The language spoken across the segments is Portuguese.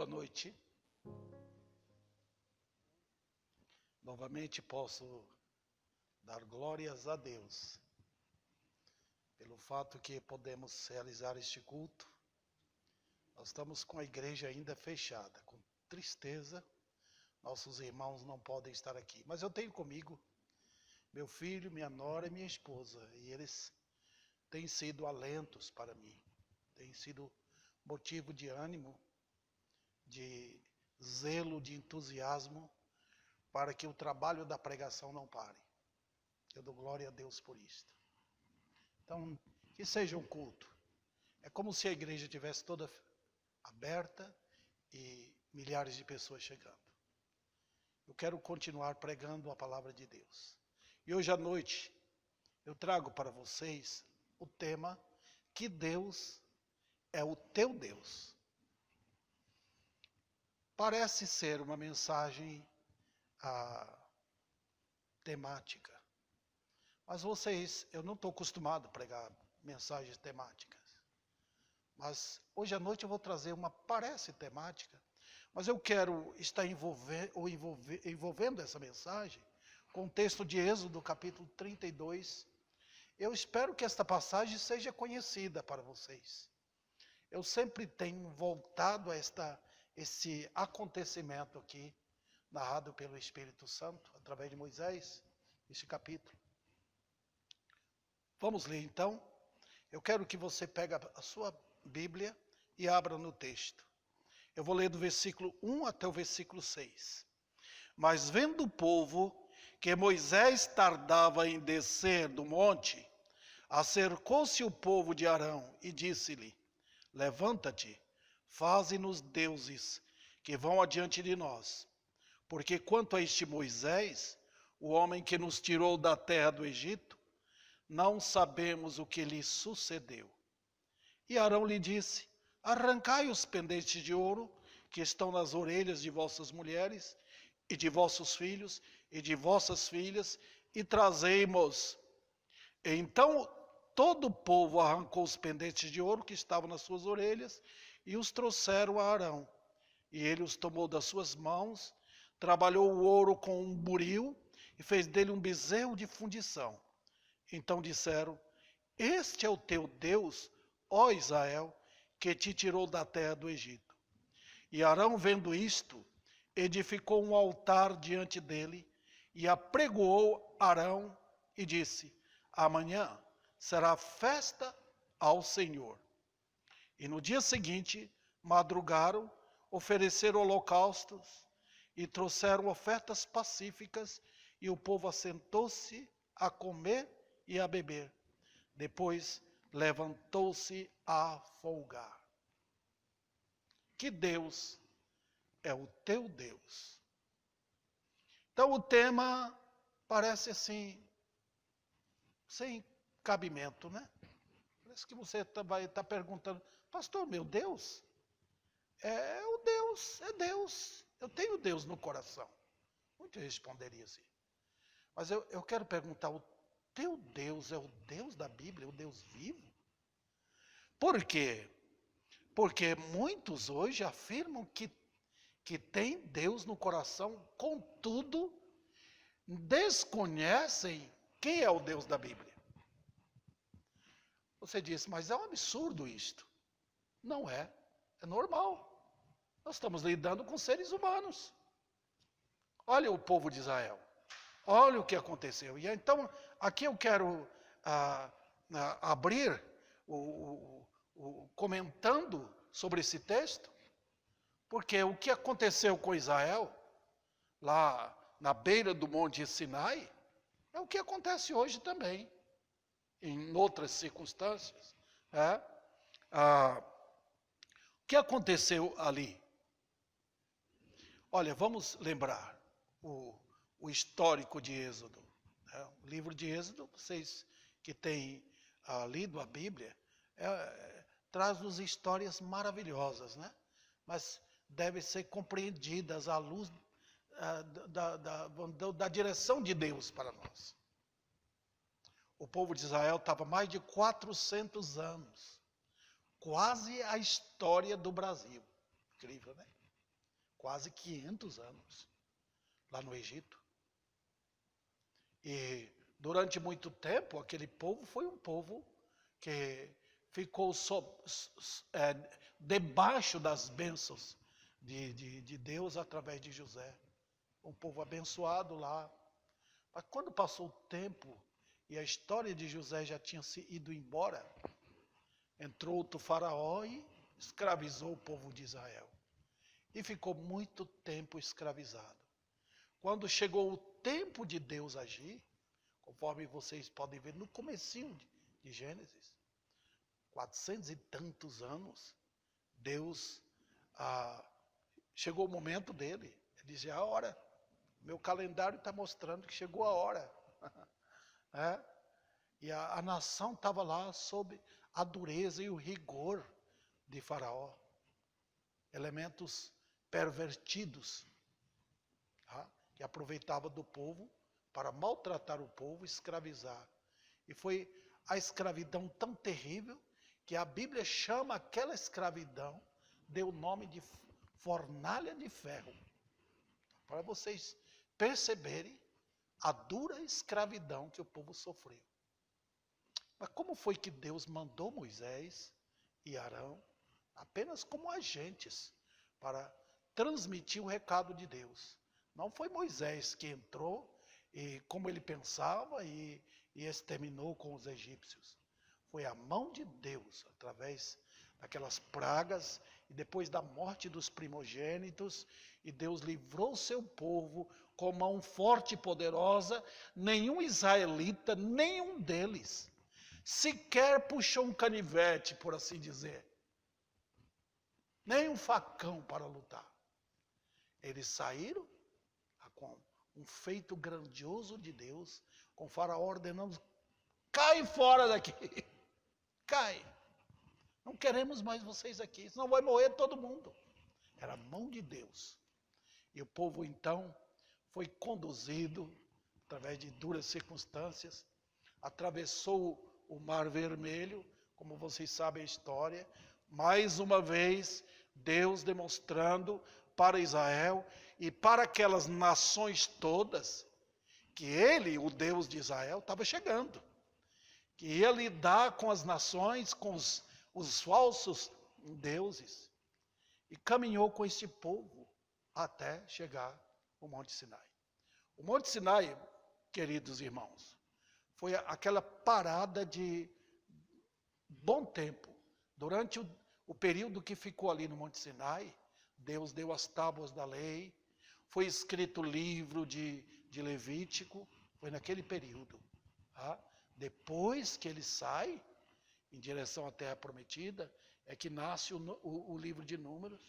noite. Novamente posso dar glórias a Deus pelo fato que podemos realizar este culto. Nós estamos com a igreja ainda fechada, com tristeza. Nossos irmãos não podem estar aqui, mas eu tenho comigo meu filho, minha nora e minha esposa, e eles têm sido alentos para mim, têm sido motivo de ânimo, de zelo, de entusiasmo, para que o trabalho da pregação não pare. Eu dou glória a Deus por isto. Então, que seja um culto. É como se a igreja estivesse toda aberta e milhares de pessoas chegando. Eu quero continuar pregando a palavra de Deus. E hoje à noite, eu trago para vocês o tema que Deus é o teu Deus. Parece ser uma mensagem temática. Mas eu não estou acostumado a pregar mensagens temáticas. Mas hoje à noite eu vou trazer uma, parece temática, mas eu quero estar envolvendo essa mensagem com o texto de Êxodo, capítulo 32. Eu espero que esta passagem seja conhecida para vocês. Eu sempre tenho voltado a esse acontecimento aqui, narrado pelo Espírito Santo, através de Moisés, este capítulo. Vamos ler então. Eu quero que você pegue a sua Bíblia e abra no texto. Eu vou ler do versículo 1 até o versículo 6. Mas vendo o povo que Moisés tardava em descer do monte, acercou-se o povo de Arão e disse-lhe: levanta-te, faze-nos deuses que vão adiante de nós. Porque quanto a este Moisés, o homem que nos tirou da terra do Egito, não sabemos o que lhe sucedeu. E Arão lhe disse: arrancai os pendentes de ouro que estão nas orelhas de vossas mulheres, e de vossos filhos, e de vossas filhas, e trazei-mos. Então todo o povo arrancou os pendentes de ouro que estavam nas suas orelhas, e os trouxeram a Arão. E ele os tomou das suas mãos, trabalhou o ouro com um buril, e fez dele um bezerro de fundição. Então disseram: este é o teu Deus, ó Israel, que te tirou da terra do Egito. E Arão, vendo isto, edificou um altar diante dele, e apregoou Arão, e disse: amanhã será festa ao Senhor. E no dia seguinte, madrugaram, ofereceram holocaustos, e trouxeram ofertas pacíficas, e o povo assentou-se a comer e a beber. Depois levantou-se a folgar. Que Deus é o teu Deus. Então o tema parece assim, sem cabimento, né? Parece que você vai estar perguntando: pastor, meu Deus? É o Deus, é Deus. Eu tenho Deus no coração. Muitos responderiam assim. Mas eu quero perguntar: o teu Deus é o Deus da Bíblia, o Deus vivo? Por quê? Porque muitos hoje afirmam que tem Deus no coração, contudo, desconhecem quem é o Deus da Bíblia. Você diz: mas é um absurdo isto. Não é, é normal. Nós estamos lidando com seres humanos. Olha o povo de Israel. Olha o que aconteceu. E então, aqui eu quero abrir comentando sobre esse texto, porque o que aconteceu com Israel, lá na beira do Monte Sinai, é o que acontece hoje também, em outras circunstâncias. O que aconteceu ali? Olha, vamos lembrar o histórico de Êxodo. O livro de Êxodo, vocês que têm lido a Bíblia, traz-nos histórias maravilhosas, né? Mas devem ser compreendidas à luz da direção de Deus para nós. O povo de Israel estava mais de 400 anos, quase a história do Brasil. Incrível, né? quase 500 anos, lá no Egito. E durante muito tempo, aquele povo foi um povo que ficou debaixo das bênçãos de Deus através de José. Um povo abençoado lá. Mas quando passou o tempo e a história de José já tinha se ido embora, entrou outro faraó e escravizou o povo de Israel. E ficou muito tempo escravizado. Quando chegou o tempo de Deus agir, conforme vocês podem ver no comecinho de Gênesis, 400 e tantos anos, Deus, chegou o momento dele. Ele dizia, a hora, meu calendário está mostrando que chegou a hora. E a nação estava lá sob a dureza e o rigor de Faraó. Elementos pervertidos, que aproveitava do povo para maltratar o povo, escravizar. E foi a escravidão tão terrível que a Bíblia chama aquela escravidão, deu o nome de fornalha de ferro. Para vocês perceberem a dura escravidão que o povo sofreu. Mas como foi que Deus mandou Moisés e Arão apenas como agentes para transmitir o recado de Deus? Não foi Moisés que entrou e como ele pensava e exterminou com os egípcios. Foi a mão de Deus, através daquelas pragas e depois da morte dos primogênitos, e Deus livrou o seu povo com mão forte e poderosa. Nenhum israelita, nenhum deles, sequer puxou um canivete, por assim dizer, nem um facão para lutar. Eles saíram com um feito grandioso de Deus, com Faraó ordenando, cai fora daqui, cai, não queremos mais vocês aqui, senão vai morrer todo mundo. Era a mão de Deus. E o povo então foi conduzido, através de duras circunstâncias, atravessou o Mar Vermelho, como vocês sabem a história, mais uma vez, Deus demonstrando para Israel e para aquelas nações todas, que ele, o Deus de Israel, estava chegando. Que ia lidar com as nações, com os falsos deuses. E caminhou com esse povo até chegar ao Monte Sinai. O Monte Sinai, queridos irmãos, foi aquela parada de bom tempo. Durante o período que ficou ali no Monte Sinai, Deus deu as tábuas da lei, foi escrito o livro de Levítico, foi naquele período. Depois que ele sai em direção à Terra Prometida, é que nasce o livro de Números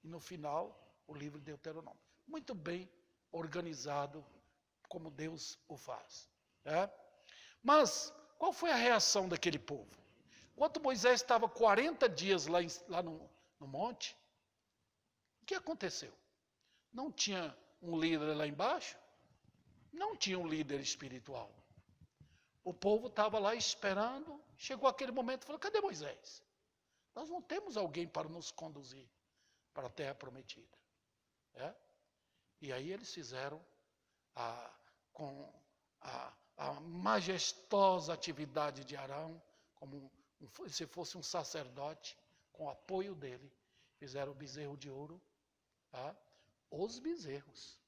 e no final o livro de Deuteronômio. Muito bem organizado, como Deus o faz. Mas qual foi a reação daquele povo? Enquanto Moisés estava 40 dias lá no monte, o que aconteceu? Não tinha um líder lá embaixo? Não tinha um líder espiritual. O povo estava lá esperando, chegou aquele momento e falou, cadê Moisés? Nós não temos alguém para nos conduzir para a Terra Prometida. E aí eles fizeram com a majestosa atividade de Arão, como se fosse um sacerdote, com o apoio dele, fizeram o bezerro de ouro, os bezerros,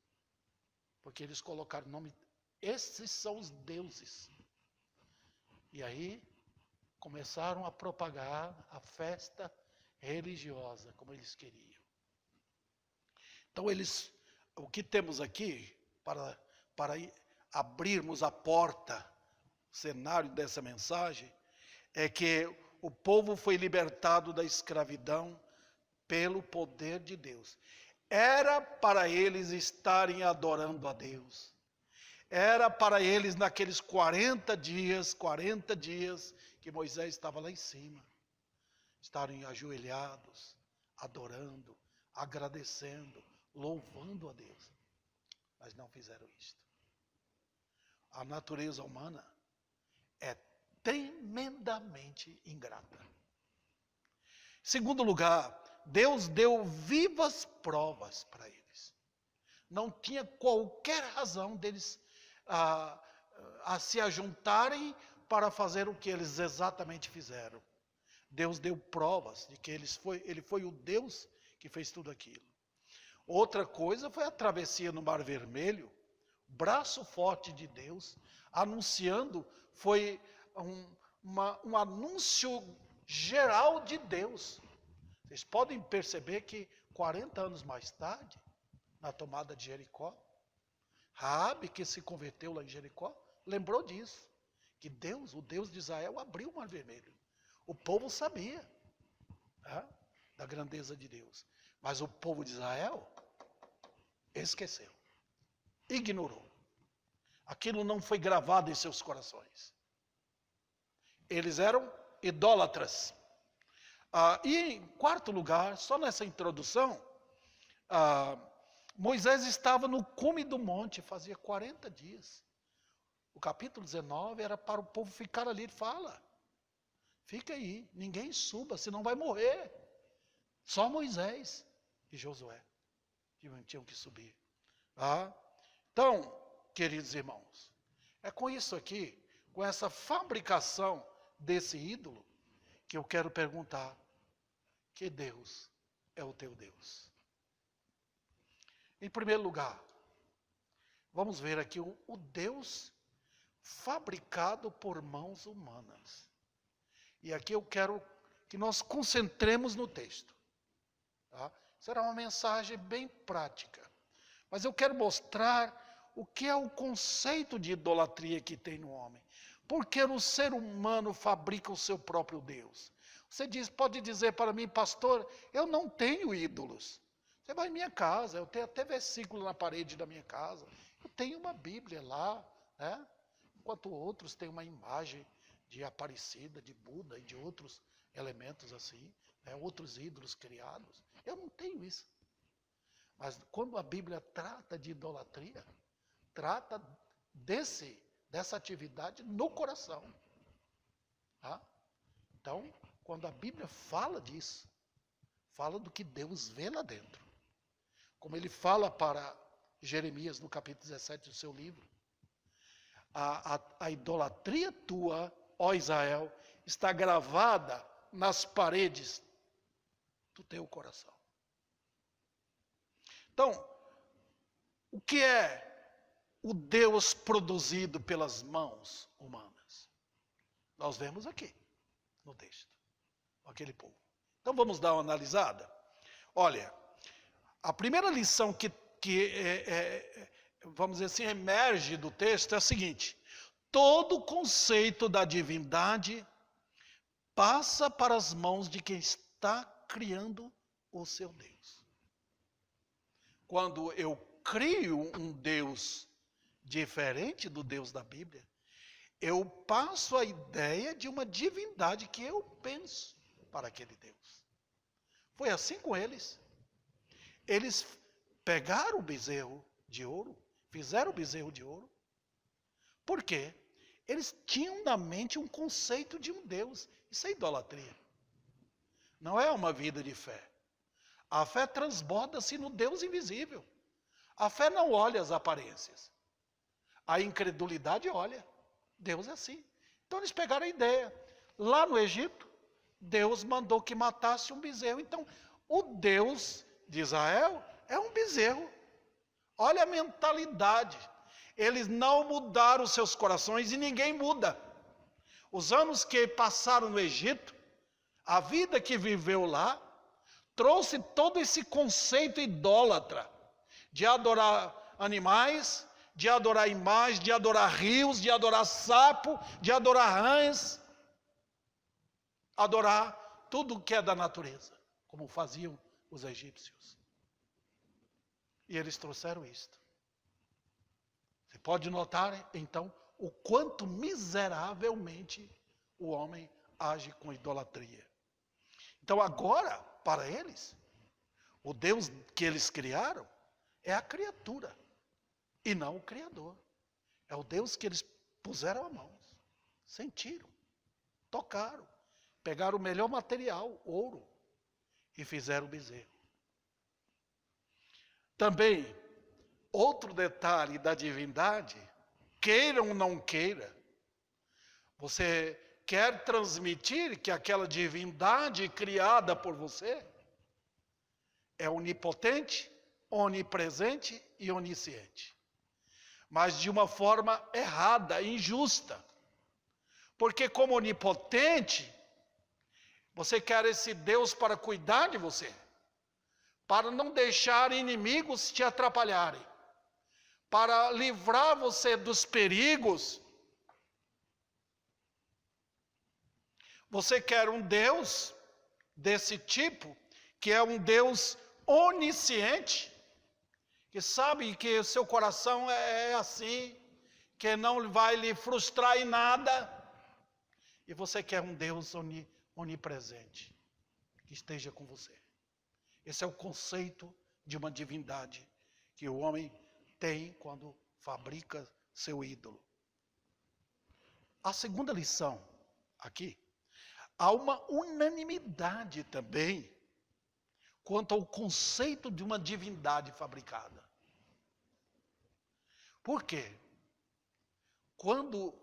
porque eles colocaram o nome, esses são os deuses. E aí começaram a propagar a festa religiosa, como eles queriam. Então o que temos aqui, para abrirmos a porta, o cenário dessa mensagem, é que o povo foi libertado da escravidão pelo poder de Deus. Era para eles estarem adorando a Deus. Era para eles naqueles 40 dias que Moisés estava lá em cima, estarem ajoelhados, adorando, agradecendo, louvando a Deus. Mas não fizeram isto. A natureza humana é tremendamente ingrata. Segundo lugar, Deus deu vivas provas para eles. Não tinha qualquer razão deles a se ajuntarem para fazer o que eles exatamente fizeram. Deus deu provas de que ele foi o Deus que fez tudo aquilo. Outra coisa foi a travessia no Mar Vermelho, braço forte de Deus, anunciando, foi um anúncio geral de Deus. Vocês podem perceber que 40 anos mais tarde, na tomada de Jericó, Raabe, que se converteu lá em Jericó, lembrou disso, que Deus, o Deus de Israel, abriu o Mar Vermelho. O povo sabia da grandeza de Deus, mas o povo de Israel esqueceu, ignorou. Aquilo não foi gravado em seus corações. Eles eram idólatras. E em quarto lugar, só nessa introdução, Moisés estava no cume do monte, fazia 40 dias. O capítulo 19 era para o povo ficar ali. Ele fala, fica aí, ninguém suba, senão vai morrer. Só Moisés e Josué tinham que subir. Então, queridos irmãos, é com isso aqui, com essa fabricação desse ídolo, que eu quero perguntar, que Deus é o teu Deus? Em primeiro lugar, vamos ver aqui o Deus fabricado por mãos humanas. E aqui eu quero que nós concentremos no texto. Será uma mensagem bem prática. Mas eu quero mostrar o que é o conceito de idolatria que tem no homem. Porque o ser humano fabrica o seu próprio Deus. Você pode dizer para mim, pastor, eu não tenho ídolos. Você vai em minha casa, eu tenho até versículo na parede da minha casa. Eu tenho uma Bíblia lá, né? Enquanto outros têm uma imagem de Aparecida, de Buda e de outros elementos assim, né? Outros ídolos criados. Eu não tenho isso. Mas quando a Bíblia trata de idolatria, trata dessa atividade no coração. Então, quando a Bíblia fala disso, fala do que Deus vê lá dentro. Como ele fala para Jeremias no capítulo 17 do seu livro. A idolatria tua, ó Israel, está gravada nas paredes do teu coração. Então, o que é o Deus produzido pelas mãos humanas? Nós vemos aqui, no texto, aquele povo. Então vamos dar uma analisada? Olha, a primeira lição que vamos dizer assim, emerge do texto é a seguinte: todo o conceito da divindade passa para as mãos de quem está criando o seu Deus. Quando eu crio um Deus diferente do Deus da Bíblia, eu passo a ideia de uma divindade que eu penso para aquele Deus. Foi assim com eles. Eles pegaram o bezerro de ouro, fizeram o bezerro de ouro. Por quê? Eles tinham na mente um conceito de um Deus. Isso é idolatria. Não é uma vida de fé. A fé transborda-se no Deus invisível. A fé não olha as aparências. A incredulidade olha. Deus é assim. Então eles pegaram a ideia. Lá no Egito, Deus mandou que matasse um bezerro. Então, o Deus de Israel é um bezerro. Olha a mentalidade. Eles não mudaram os seus corações e ninguém muda. Os anos que passaram no Egito, a vida que viveu lá, trouxe todo esse conceito idólatra de adorar animais, de adorar imagens, de adorar rios, de adorar sapo, de adorar rãs, adorar tudo que é da natureza, como faziam os egípcios. E eles trouxeram isto. Você pode notar, então, o quanto miseravelmente o homem age com idolatria. Então agora, para eles, o Deus que eles criaram é a criatura e não o Criador. É o Deus que eles puseram a mão, sentiram, tocaram, pegaram o melhor material, ouro, e fizeram o bezerro. Também, outro detalhe da divindade, queira ou não queira, você quer transmitir que aquela divindade criada por você é onipotente, onipresente e onisciente. Mas de uma forma errada, injusta. Porque como onipotente, você quer esse Deus para cuidar de você, para não deixar inimigos te atrapalharem, para livrar você dos perigos. Você quer um Deus desse tipo, que é um Deus onisciente, que sabe que o seu coração é assim, que não vai lhe frustrar em nada. E você quer um Deus onipresente, que esteja com você. Esse é o conceito de uma divindade que o homem tem quando fabrica seu ídolo. A segunda lição aqui, há uma unanimidade também quanto ao conceito de uma divindade fabricada. Por quê? Quando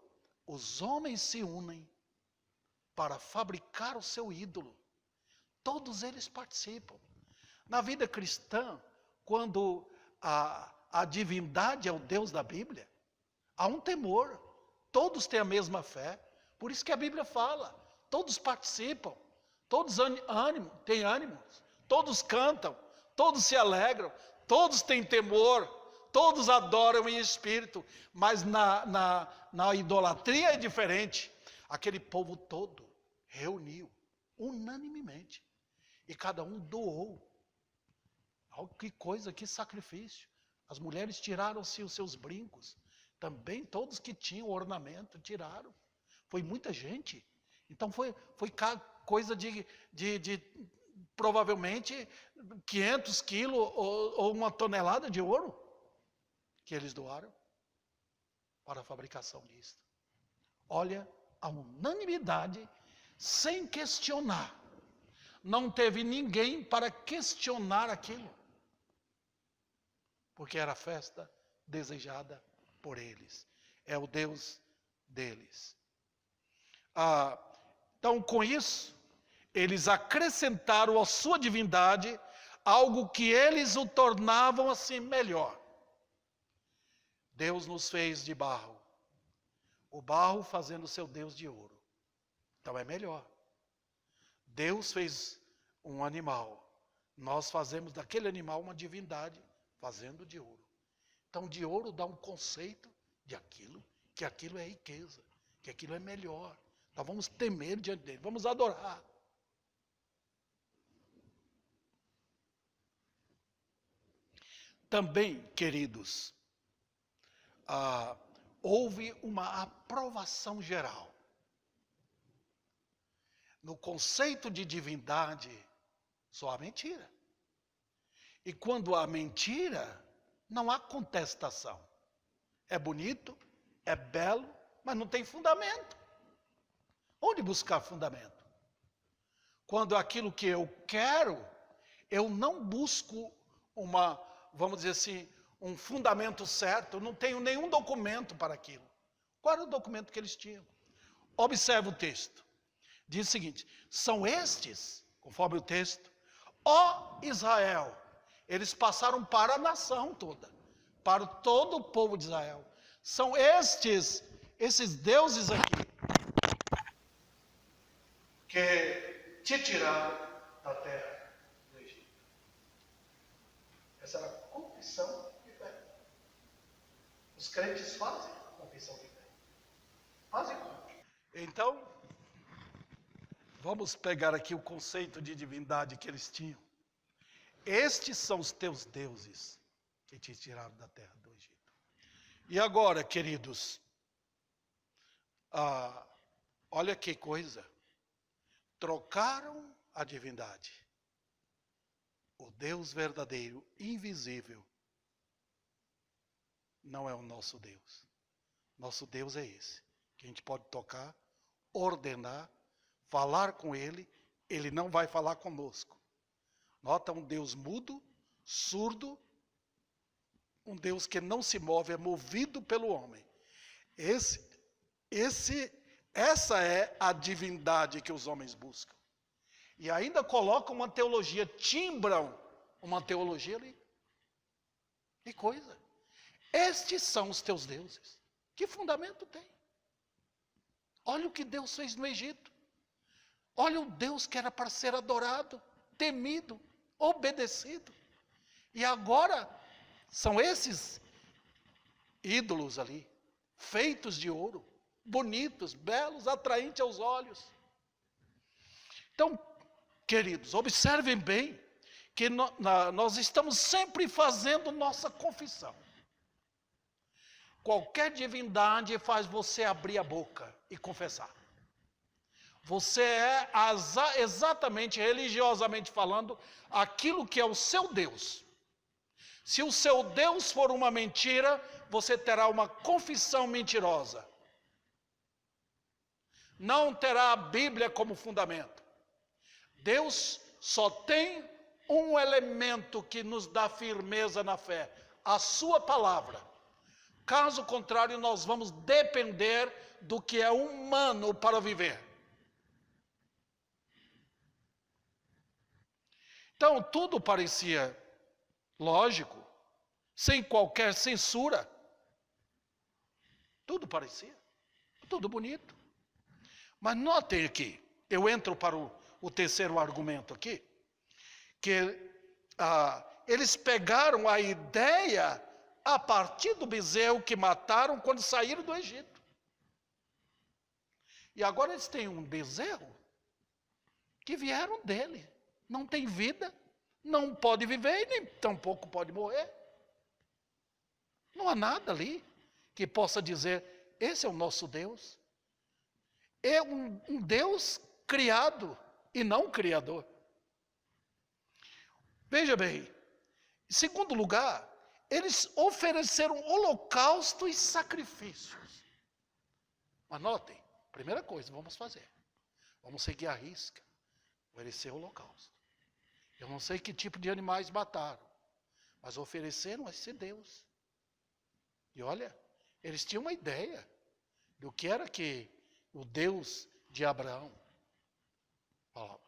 os homens se unem para fabricar o seu ídolo, todos eles participam. Na vida cristã, quando a divindade é o Deus da Bíblia, há um temor, todos têm a mesma fé, por isso que a Bíblia fala, todos participam, todos têm ânimo, todos cantam, todos se alegram, todos têm temor, todos adoram em espírito, mas na idolatria é diferente. Aquele povo todo reuniu unanimemente e cada um doou. Que coisa, que sacrifício. As mulheres tiraram-se os seus brincos, também todos que tinham ornamento tiraram. Foi muita gente. Então foi coisa de provavelmente 500 quilos ou 1 tonelada de ouro que eles doaram para a fabricação disso. Olha, a unanimidade, sem questionar. Não teve ninguém para questionar aquilo, porque era a festa desejada por eles. É o Deus deles. Então, com isso, eles acrescentaram à sua divindade algo que eles o tornavam assim melhor. Deus nos fez de barro, o barro fazendo seu Deus de ouro. Então é melhor. Deus fez um animal, nós fazemos daquele animal uma divindade, fazendo de ouro. Então de ouro dá um conceito de aquilo, que aquilo é riqueza, que aquilo é melhor. Nós vamos temer diante dele, vamos adorar. Também, queridos, houve uma aprovação geral. No conceito de divindade, só há mentira. E quando há mentira, não há contestação. É bonito, é belo, mas não tem fundamento. Onde buscar fundamento? Quando aquilo que eu quero, eu não busco vamos dizer assim, um fundamento certo, eu não tenho nenhum documento para aquilo. Qual era o documento que eles tinham? Observe o texto. Diz o seguinte: são estes, conforme o texto, ó Israel, eles passaram para a nação toda, para todo o povo de Israel. São esses deuses aqui, que te tiraram da terra do Egito. Essa era a confissão de fé. Os crentes fazem a confissão de fé. Fazem. Então, vamos pegar aqui o conceito de divindade que eles tinham. Estes são os teus deuses que te tiraram da terra do Egito. E agora, queridos, olha que coisa. Trocaram a divindade. O Deus verdadeiro, invisível, não é o nosso Deus. Nosso Deus é esse, que a gente pode tocar, ordenar, falar com Ele, Ele não vai falar conosco. Nota, um Deus mudo, surdo, um Deus que não se move, é movido pelo homem. Essa é a divindade que os homens buscam. E ainda colocam uma teologia, timbram uma teologia ali. Que coisa. Estes são os teus deuses. Que fundamento tem? Olha o que Deus fez no Egito. Olha o Deus que era para ser adorado, temido, obedecido. E agora são esses ídolos ali, feitos de ouro, bonitos, belos, atraentes aos olhos. Então, queridos, observem bem que nós estamos sempre fazendo nossa confissão. Qualquer divindade faz você abrir a boca e confessar. Você é exatamente, religiosamente falando, aquilo que é o seu Deus. Se o seu Deus for uma mentira, você terá uma confissão mentirosa. Não terá a Bíblia como fundamento. Deus só tem um elemento que nos dá firmeza na fé: a sua palavra. Caso contrário, nós vamos depender do que é humano para viver. Então, tudo parecia lógico, sem qualquer censura. Tudo parecia, tudo bonito. Mas notem aqui, eu entro para o terceiro argumento aqui, que eles pegaram a ideia a partir do bezerro que mataram quando saíram do Egito. E agora eles têm um bezerro que vieram dele. Não tem vida, não pode viver e nem tampouco pode morrer. Não há nada ali que possa dizer, esse é o nosso Deus. É um Deus criado e não criador. Veja bem, em segundo lugar, eles ofereceram holocausto e sacrifícios. Anotem, primeira coisa, vamos fazer. Vamos seguir a risca, oferecer holocausto. Eu não sei que tipo de animais mataram, mas ofereceram a esse Deus. E olha, eles tinham uma ideia do que era que o Deus de Abraão falava.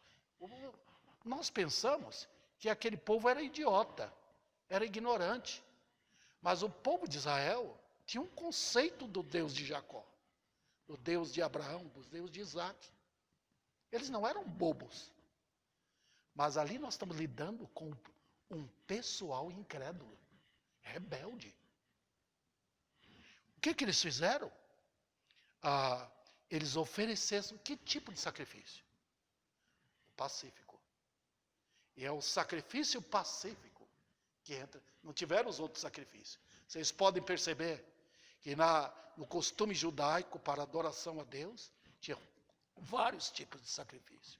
Nós pensamos que aquele povo era idiota, era ignorante. Mas o povo de Israel tinha um conceito do Deus de Jacó, do Deus de Abraão, do Deus de Isaac. Eles não eram bobos. Mas ali nós estamos lidando com um pessoal incrédulo, rebelde. O que eles fizeram? Eles ofereceram que tipo de sacrifício? Pacífico. E é o sacrifício pacífico que entra. Não tiveram os outros sacrifícios. Vocês podem perceber que no costume judaico para adoração a Deus, tinha vários tipos de sacrifício.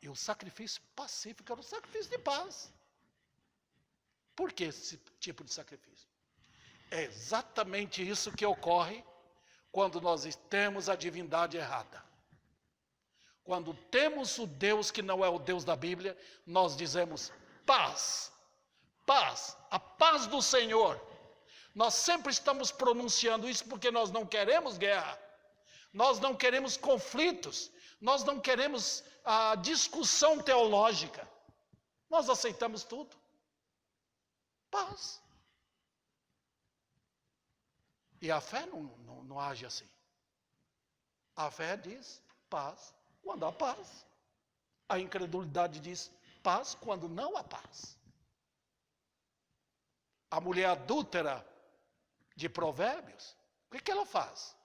E o sacrifício pacífico era o sacrifício de paz. Por que esse tipo de sacrifício? É exatamente isso que ocorre quando nós temos a divindade errada. Quando temos o Deus que não é o Deus da Bíblia, nós dizemos paz, paz, a paz do Senhor. Nós sempre estamos pronunciando isso porque nós não queremos guerra, nós não queremos conflitos, nós não queremos discussão teológica. Nós aceitamos tudo. Paz. E a fé não age assim. A fé diz paz quando há paz. A incredulidade diz paz quando não há paz. A mulher adúltera de Provérbios, o que ela faz?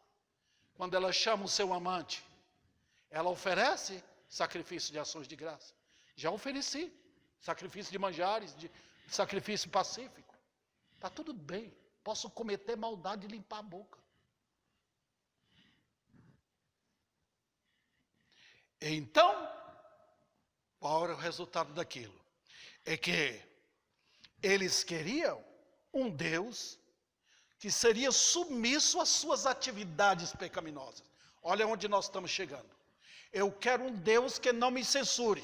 Quando ela chama o seu amante, ela oferece sacrifício de ações de graça. Já ofereci sacrifício de manjares, de sacrifício pacífico. Está tudo bem, posso cometer maldade e limpar a boca. Então, qual era o resultado daquilo? É que eles queriam um Deus que seria submisso às suas atividades pecaminosas. Olha onde nós estamos chegando. Eu quero um Deus que não me censure.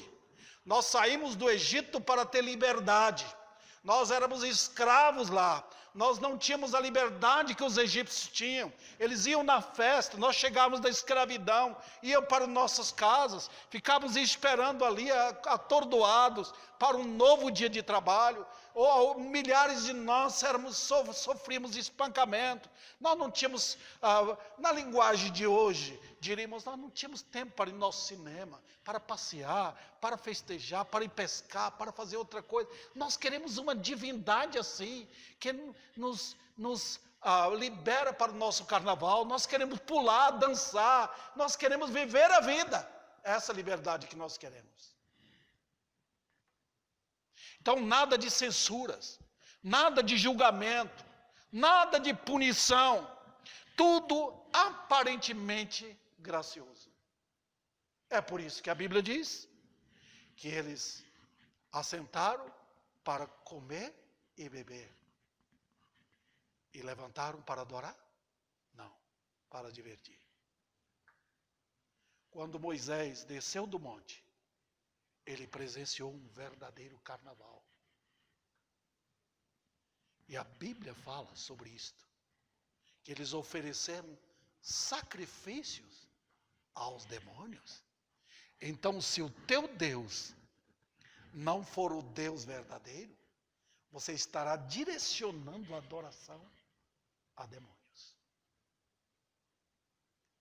Nós saímos do Egito para ter liberdade. Nós éramos escravos lá. Nós não tínhamos a liberdade que os egípcios tinham. Eles iam na festa, nós chegávamos da escravidão, iam para nossas casas, ficávamos esperando ali, atordoados, para um novo dia de trabalho. Ou milhares de nós sofríamos espancamento. Nós não tínhamos, na linguagem de hoje, diríamos, nós não tínhamos tempo para ir ao nosso cinema, para passear, para festejar, para ir pescar, para fazer outra coisa. Nós queremos uma divindade assim, que nos libera para o nosso carnaval. Nós queremos pular, dançar, nós queremos viver a vida. Essa liberdade que nós queremos. Então, nada de censuras, nada de julgamento, nada de punição, tudo aparentemente gracioso. É por isso que a Bíblia diz que eles assentaram para comer e beber. E levantaram para adorar? Não, para divertir. Quando Moisés desceu do monte, ele presenciou um verdadeiro carnaval. E a Bíblia fala sobre isto, que eles ofereceram sacrifícios aos demônios. Então, se o teu Deus não for o Deus verdadeiro, você estará direcionando a adoração a demônios.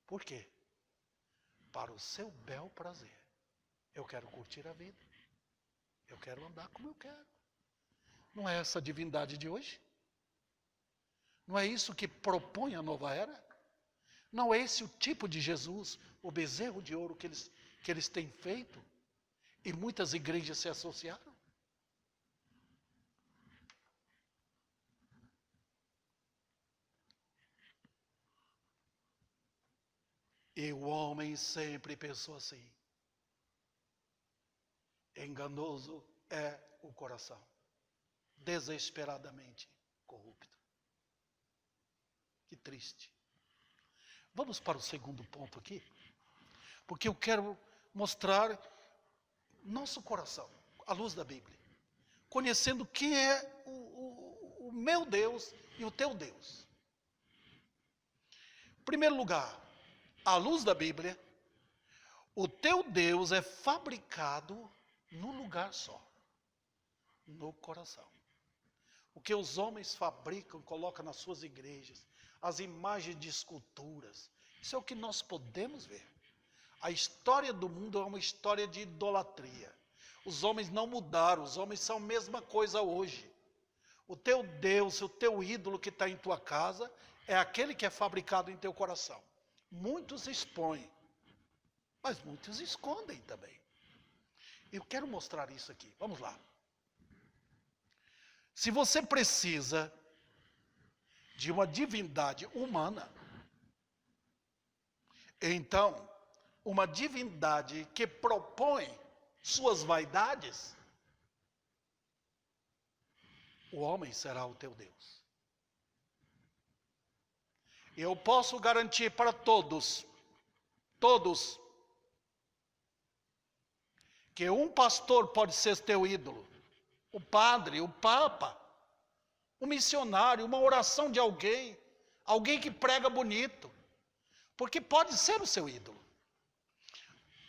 Por quê? Para o seu bel prazer. Eu quero curtir a vida. Eu quero andar como eu quero. Não é essa a divindade de hoje? Não é isso que propõe a nova era? Não é esse o tipo de Jesus, o bezerro de ouro que eles têm feito? E muitas igrejas se associaram? E o homem sempre pensou assim. Enganoso é o coração, desesperadamente corrupto. Que triste. Vamos para o segundo ponto aqui, porque eu quero mostrar nosso coração, à luz da Bíblia, conhecendo quem é o meu Deus e o teu Deus. Em primeiro lugar, à luz da Bíblia, o teu Deus é fabricado num lugar só, no coração. O que os homens fabricam, colocam nas suas igrejas, as imagens de esculturas, isso é o que nós podemos ver. A história do mundo é uma história de idolatria. Os homens não mudaram, os homens são a mesma coisa hoje. O teu Deus, o teu ídolo que está em tua casa, é aquele que é fabricado em teu coração. Muitos expõem, mas muitos escondem também. Eu quero mostrar isso aqui. Vamos lá. Se você precisa de uma divindade humana, então, uma divindade que propõe suas vaidades, o homem será o teu Deus. Eu posso garantir para todos, que um pastor pode ser teu ídolo, o padre, o papa, o missionário, uma oração de alguém que prega bonito, porque pode ser o seu ídolo.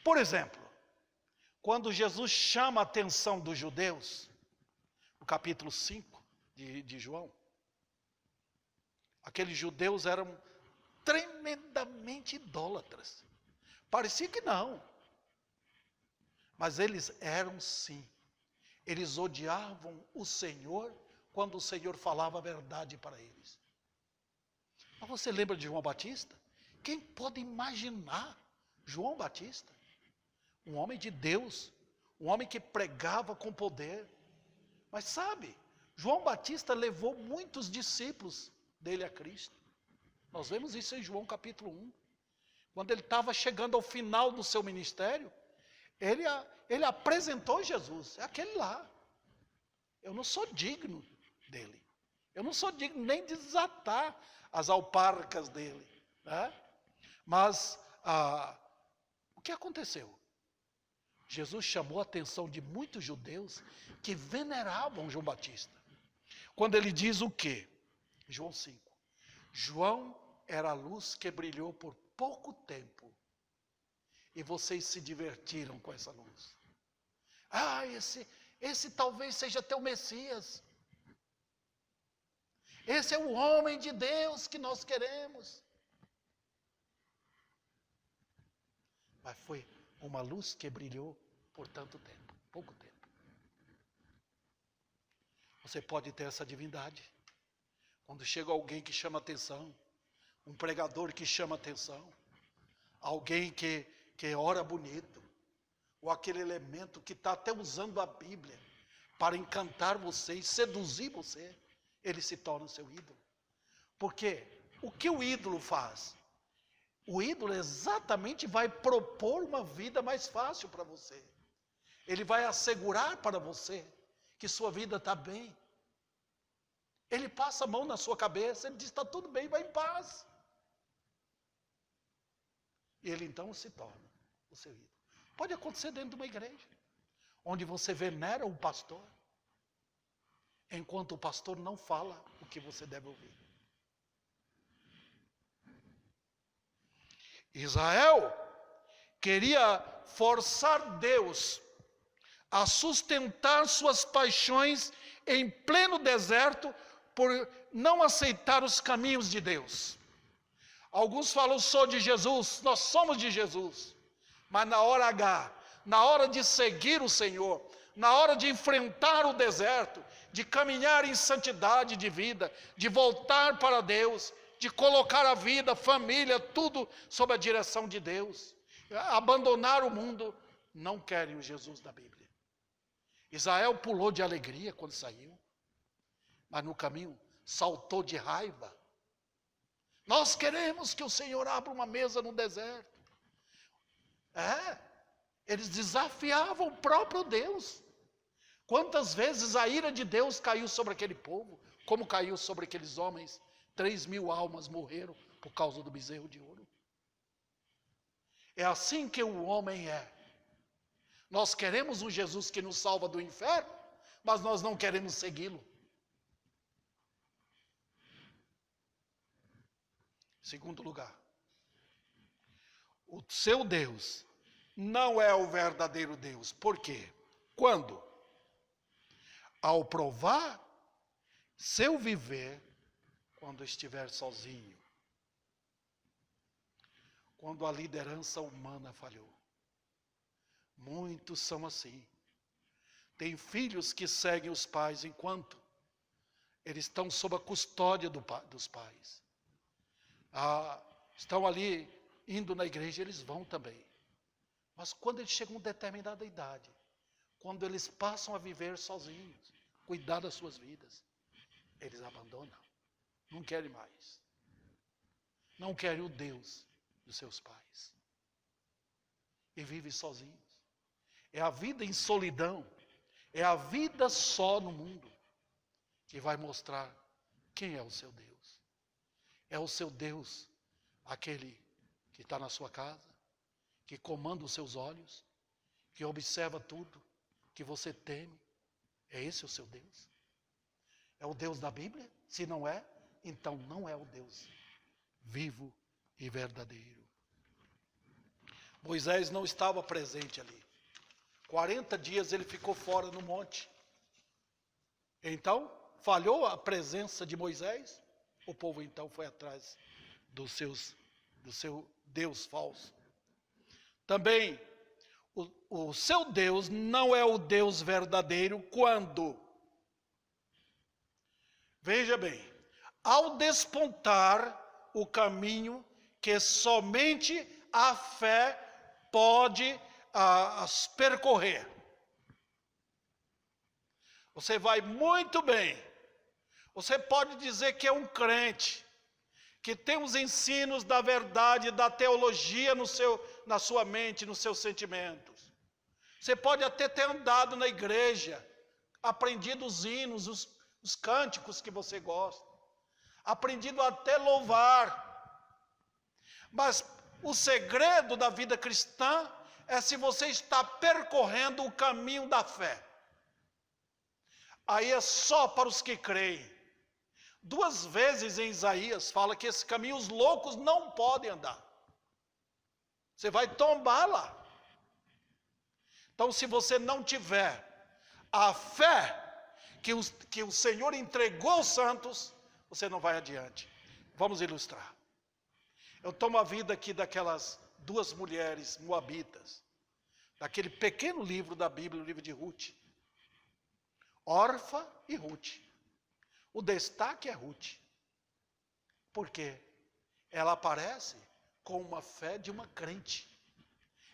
Por exemplo, quando Jesus chama a atenção dos judeus, no capítulo 5 de João, aqueles judeus eram tremendamente idólatras. Parecia que não. Mas eles eram sim. Eles odiavam o Senhor quando o Senhor falava a verdade para eles. Mas você lembra de João Batista? Quem pode imaginar João Batista? Um homem de Deus, um homem que pregava com poder. Mas sabe, João Batista levou muitos discípulos dele a Cristo. Nós vemos isso em João capítulo 1. Quando ele estava chegando ao final do seu ministério, ele apresentou Jesus, é aquele lá. Eu não sou digno dele. Eu não sou digno nem de desatar as alparcas dele. Né? Mas o que aconteceu? Jesus chamou a atenção de muitos judeus que veneravam João Batista. Quando ele diz o quê? João 5. João era a luz que brilhou por pouco tempo. E vocês se divertiram com essa luz. Esse talvez seja teu Messias. Esse é o homem de Deus que nós queremos. Mas foi uma luz que brilhou por tanto tempo, pouco tempo. Você pode ter essa divindade. Quando chega alguém que chama atenção, um pregador que chama atenção, alguém que ora bonito, ou aquele elemento que está até usando a Bíblia para encantar você e seduzir você, ele se torna seu ídolo. Porque o que o ídolo faz? O ídolo exatamente vai propor uma vida mais fácil para você. Ele vai assegurar para você que sua vida está bem. Ele passa a mão na sua cabeça, ele diz, está tudo bem, vai em paz. E ele então se torna o seu ídolo. Pode acontecer dentro de uma igreja, onde você venera o pastor, enquanto o pastor não fala o que você deve ouvir. Israel queria forçar Deus a sustentar suas paixões em pleno deserto por não aceitar os caminhos de Deus. Alguns falam, sou de Jesus, nós somos de Jesus. Mas na hora H, na hora de seguir o Senhor, na hora de enfrentar o deserto, de caminhar em santidade de vida, de voltar para Deus, de colocar a vida, a família, tudo sob a direção de Deus, abandonar o mundo, não querem o Jesus da Bíblia. Israel pulou de alegria quando saiu, mas no caminho saltou de raiva. Nós queremos que o Senhor abra uma mesa no deserto. Eles desafiavam o próprio Deus. Quantas vezes a ira de Deus caiu sobre aquele povo, como caiu sobre aqueles homens, 3.000 almas morreram por causa do bezerro de ouro. É assim que o homem é. Nós queremos um Jesus que nos salva do inferno, mas nós não queremos segui-lo. Segundo lugar, o seu Deus não é o verdadeiro Deus. Por quê? Quando? Ao provar seu viver quando estiver sozinho. Quando a liderança humana falhou. Muitos são assim. Tem filhos que seguem os pais enquanto eles estão sob a custódia dos pais. Estão ali indo na igreja, eles vão também. Mas quando eles chegam a uma determinada idade, quando eles passam a viver sozinhos, cuidar das suas vidas, eles abandonam. Não querem mais. Não querem o Deus dos seus pais. E vivem sozinhos. É a vida em solidão. É a vida só no mundo que vai mostrar quem é o seu Deus. É o seu Deus, aquele que está na sua casa, que comanda os seus olhos, que observa tudo, que você teme. É esse o seu Deus? É o Deus da Bíblia? Se não é, então não é o Deus vivo e verdadeiro. Moisés não estava presente ali. 40 dias ele ficou fora no monte. Então, falhou a presença de Moisés. O povo então foi atrás do seu Deus falso. Também, o seu Deus não é o Deus verdadeiro quando, veja bem, ao despontar o caminho que somente a fé pode percorrer. Você vai muito bem. Você pode dizer que é um crente, que tem os ensinos da verdade, da teologia na sua mente, nos seus sentimentos. Você pode até ter andado na igreja, aprendido os hinos, os cânticos que você gosta, aprendido até louvar. Mas o segredo da vida cristã é se você está percorrendo o caminho da fé. Aí é só para os que creem. 2 vezes em Isaías fala que esse caminho os loucos não podem andar. Você vai tombar lá. Então, se você não tiver a fé que o Senhor entregou aos santos, você não vai adiante. Vamos ilustrar. Eu tomo a vida aqui daquelas 2 mulheres moabitas, daquele pequeno livro da Bíblia, o livro de Ruth. Orfa e Ruth. O destaque é Ruth. Por quê? Ela aparece com uma fé de uma crente.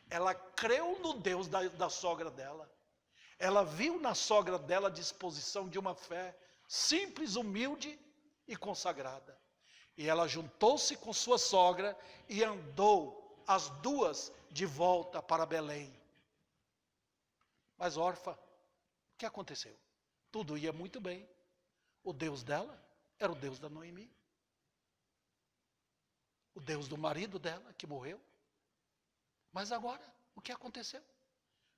Ela creu no Deus da sogra dela. Ela viu na sogra dela a disposição de uma fé simples, humilde e consagrada. E ela juntou-se com sua sogra e andou as 2 de volta para Belém. Mas Orfa, o que aconteceu? Tudo ia muito bem. O Deus dela era o Deus da Noemi. O Deus do marido dela, que morreu. Mas agora, o que aconteceu?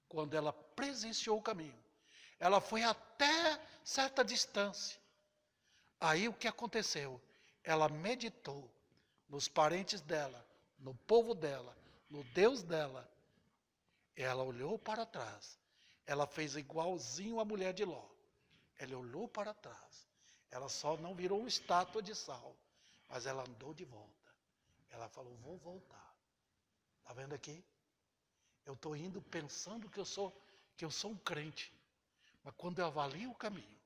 Quando ela presenciou o caminho, ela foi até certa distância. Aí o que aconteceu? Ela meditou nos parentes dela, no povo dela, no Deus dela. Ela olhou para trás. Ela fez igualzinho a mulher de Ló. Ela olhou para trás. Ela só não virou uma estátua de sal, mas ela andou de volta. Ela falou, vou voltar. Está vendo aqui? Eu estou indo pensando que eu sou um crente. Mas quando eu avalio o caminho,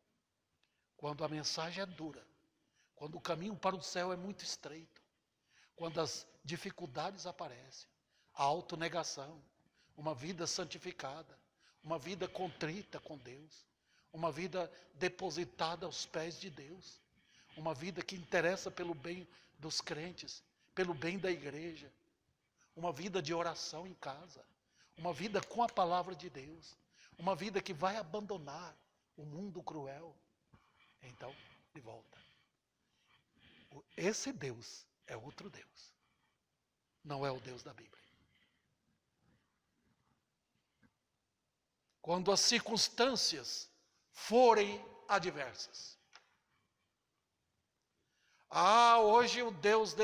quando a mensagem é dura, quando o caminho para o céu é muito estreito, quando as dificuldades aparecem, a autonegação, uma vida santificada, uma vida contrita com Deus, uma vida depositada aos pés de Deus, uma vida que interessa pelo bem dos crentes, pelo bem da igreja, uma vida de oração em casa, uma vida com a palavra de Deus, uma vida que vai abandonar o mundo cruel. Então, de volta. Esse Deus é outro Deus, não é o Deus da Bíblia. Quando as circunstâncias forem adversas. Hoje o Deus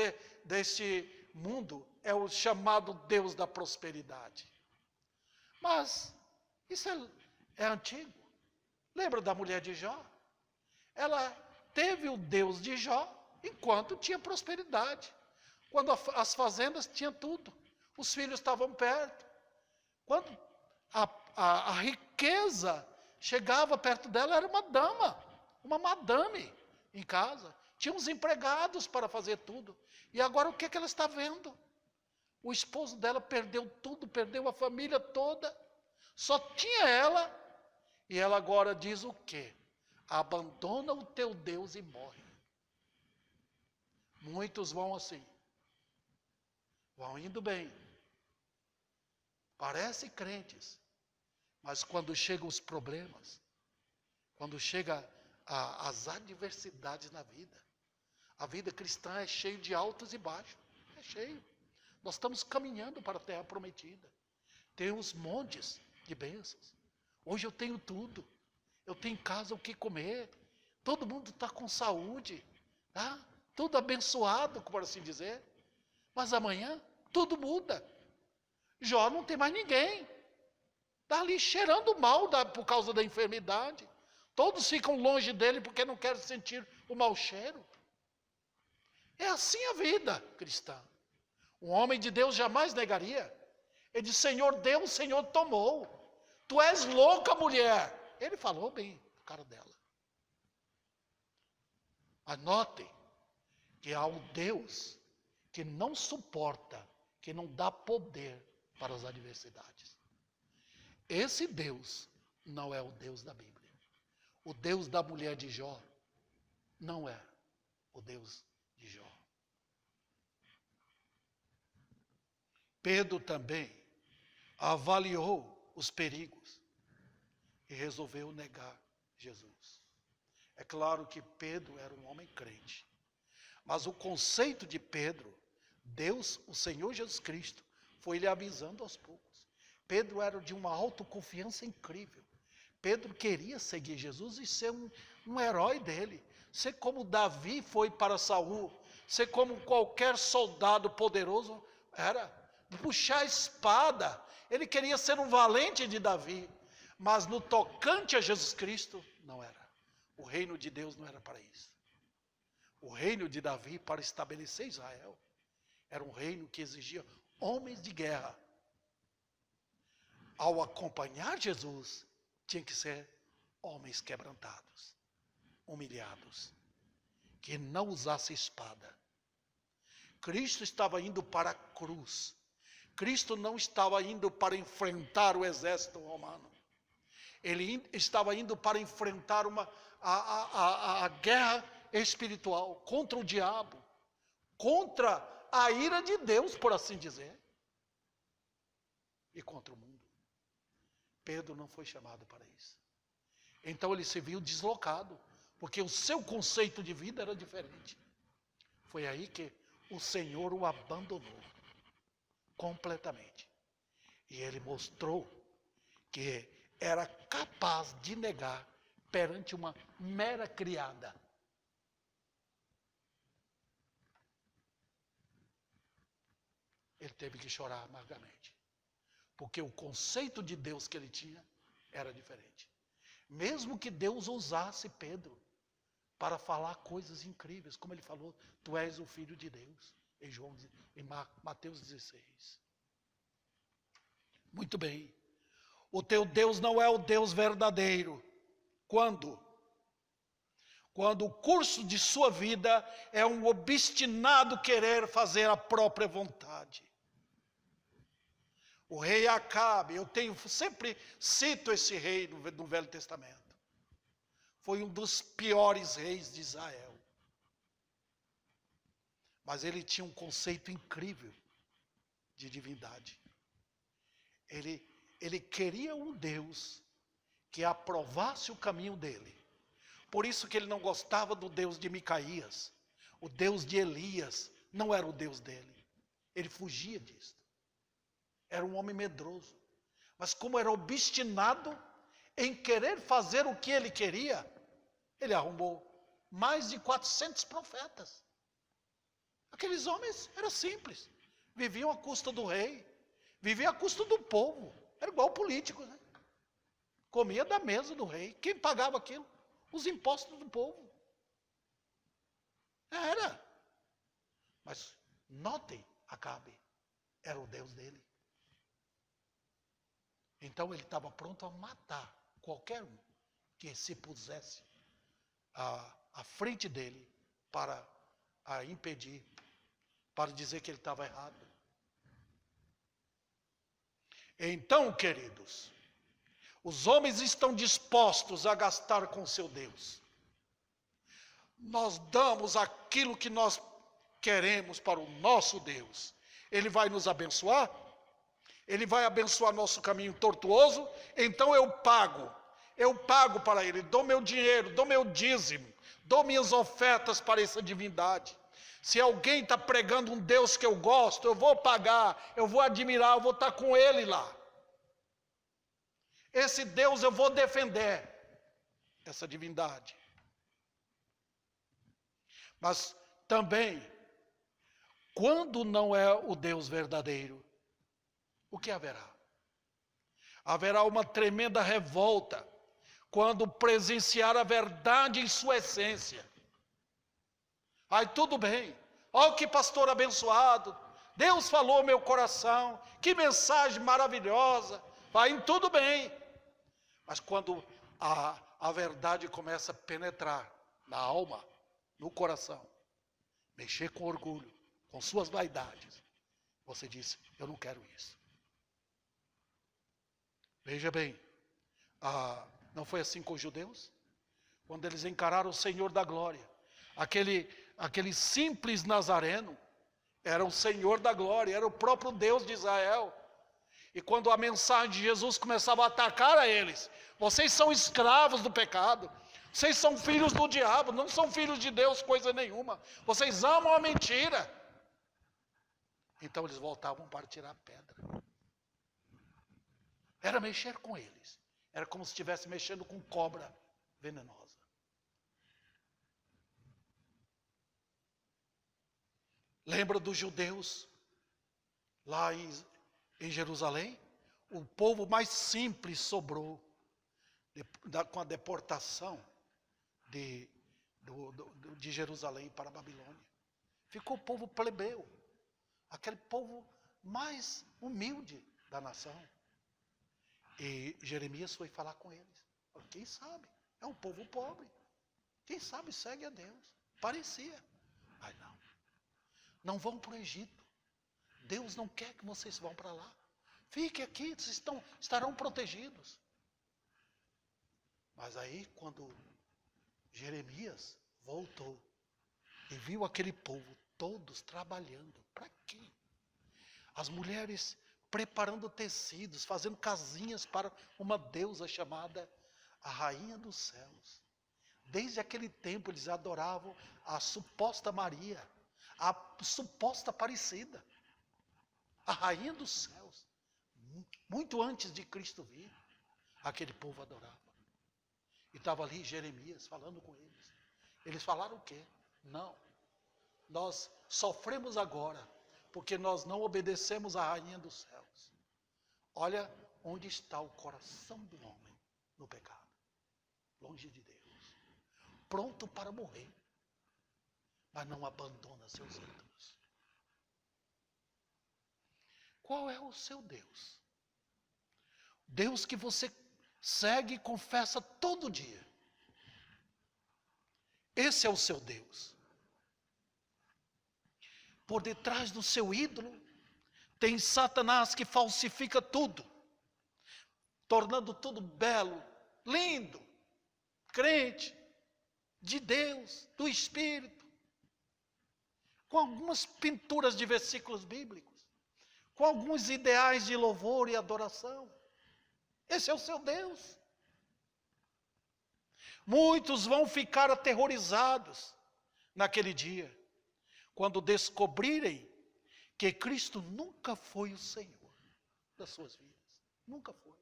deste mundo é o chamado Deus da prosperidade. Mas isso é antigo. Lembra da mulher de Jó? Ela teve o Deus de Jó enquanto tinha prosperidade. Quando as fazendas tinham tudo. Os filhos estavam perto. Quando a riqueza chegava perto dela, era uma dama, uma madame em casa. Tinha uns empregados para fazer tudo. E agora o que ela está vendo? O esposo dela perdeu tudo, perdeu a família toda. Só tinha ela. E ela agora diz o quê? Abandona o teu Deus e morre. Muitos vão assim. Vão indo bem. Parecem crentes. Mas quando chegam os problemas, quando chegam as adversidades na vida, a vida cristã é cheia de altos e baixos. É cheio. Nós estamos caminhando para a terra prometida. Tem uns montes de bênçãos. Hoje eu tenho tudo. Eu tenho em casa o que comer. Todo mundo está com saúde. Tá? Tudo abençoado, por assim dizer. Mas amanhã tudo muda. Jó não tem mais ninguém. Está ali cheirando mal por causa da enfermidade. Todos ficam longe dele porque não querem sentir o mau cheiro. É assim a vida cristã. Um homem de Deus jamais negaria. Ele disse, Senhor deu, o Senhor tomou. Tu és louca, mulher. Ele falou bem na cara dela. Anotem que há um Deus que não suporta, que não dá poder para as adversidades. Esse Deus não é o Deus da Bíblia. O Deus da mulher de Jó não é o Deus de Jó. Pedro também avaliou os perigos e resolveu negar Jesus. É claro que Pedro era um homem crente, mas o conceito de Pedro, Deus, o Senhor Jesus Cristo, foi lhe avisando aos poucos. Pedro era de uma autoconfiança incrível. Pedro queria seguir Jesus e ser um herói dele. Ser como Davi foi para Saul. Ser como qualquer soldado poderoso era. Puxar a espada. Ele queria ser um valente de Davi. Mas no tocante a Jesus Cristo, não era. O reino de Deus não era para isso. O reino de Davi, para estabelecer Israel, era um reino que exigia homens de guerra. Ao acompanhar Jesus, tinha que ser homens quebrantados, humilhados, que não usasse espada. Cristo estava indo para a cruz. Cristo não estava indo para enfrentar o exército romano. Ele estava indo para enfrentar a guerra espiritual contra o diabo, contra a ira de Deus, por assim dizer, e contra o mundo. Pedro não foi chamado para isso. Então ele se viu deslocado, porque o seu conceito de vida era diferente. Foi aí que o Senhor o abandonou completamente. E ele mostrou que era capaz de negar perante uma mera criada. Ele teve que chorar amargamente, porque o conceito de Deus que ele tinha era diferente. Mesmo que Deus usasse Pedro para falar coisas incríveis, como ele falou, tu és o Filho de Deus, em Mateus 16. Muito bem. O teu Deus não é o Deus verdadeiro. Quando? Quando o curso de sua vida é um obstinado querer fazer a própria vontade. O rei Acabe, sempre cito esse rei no Velho Testamento. Foi um dos piores reis de Israel. Mas ele tinha um conceito incrível de divindade. Ele queria um Deus que aprovasse o caminho dele. Por isso que ele não gostava do Deus de Micaías. O Deus de Elias não era o Deus dele. Ele fugia disso. Era um homem medroso. Mas como era obstinado em querer fazer o que ele queria, ele arrumou mais de 400 profetas. Aqueles homens eram simples. Viviam à custa do rei. Viviam à custa do povo. Era igual político, né? Comia da mesa do rei. Quem pagava aquilo? Os impostos do povo. Era. Mas notem, Acabe era o Deus dele. Então ele estava pronto a matar qualquer um que se pusesse à frente dele para impedir, para dizer que ele estava errado. Então, queridos, os homens estão dispostos a gastar com seu Deus. Nós damos aquilo que nós queremos para o nosso Deus. Ele vai nos abençoar? Ele vai abençoar nosso caminho tortuoso? Então eu pago para ele, dou meu dinheiro, dou meu dízimo, dou minhas ofertas para essa divindade. Se alguém está pregando um Deus que eu gosto, eu vou pagar, eu vou admirar, eu vou estar com ele lá. Esse Deus eu vou defender, essa divindade. Mas também, quando não é o Deus verdadeiro, o que haverá? Haverá uma tremenda revolta quando presenciar a verdade em sua essência. Aí tudo bem, olha que pastor abençoado, Deus falou ao meu coração, que mensagem maravilhosa, vai tudo bem. Mas quando a verdade começa a penetrar na alma, no coração, mexer com orgulho, com suas vaidades, você diz, eu não quero isso. Veja bem, não foi assim com os judeus? Quando eles encararam o Senhor da glória, aquele simples nazareno, era o Senhor da glória, era o próprio Deus de Israel. E quando a mensagem de Jesus começava a atacar a eles, vocês são escravos do pecado, vocês são filhos do diabo, não são filhos de Deus coisa nenhuma, vocês amam a mentira. Então eles voltavam para tirar a pedra. era mexer com eles. Era como se estivesse mexendo com cobra venenosa. Lembra dos judeus lá em Jerusalém? O povo mais simples sobrou com a deportação de Jerusalém para a Babilônia. Ficou o povo plebeu, aquele povo mais humilde da nação. E Jeremias foi falar com eles. Quem sabe? É um povo pobre. Quem sabe segue a Deus. Parecia. Mas não. Não vão para o Egito. Deus não quer que vocês vão para lá. Fiquem aqui, vocês estarão protegidos. Mas aí, quando Jeremias voltou e viu aquele povo todos trabalhando, para quê? As mulheres preparando tecidos, fazendo casinhas para uma deusa chamada a Rainha dos Céus. Desde aquele tempo eles adoravam a suposta Maria, a suposta Aparecida, a Rainha dos Céus. Muito antes de Cristo vir, aquele povo adorava. E estava ali Jeremias falando com eles. Eles falaram o quê? Não, nós sofremos agora, porque nós não obedecemos à Rainha dos Céus. Olha onde está o coração do homem no pecado. Longe de Deus. Pronto para morrer. Mas não abandona seus ídolos. Qual é o seu Deus? Deus que você segue e confessa todo dia. Esse é o seu Deus. Por detrás do seu ídolo, tem Satanás que falsifica tudo, tornando tudo belo, lindo, crente, de Deus, do Espírito, com algumas pinturas de versículos bíblicos, com alguns ideais de louvor e adoração. Esse é o seu Deus. Muitos vão ficar aterrorizados naquele dia, quando descobrirem que Cristo nunca foi o Senhor das suas vidas. Nunca foi.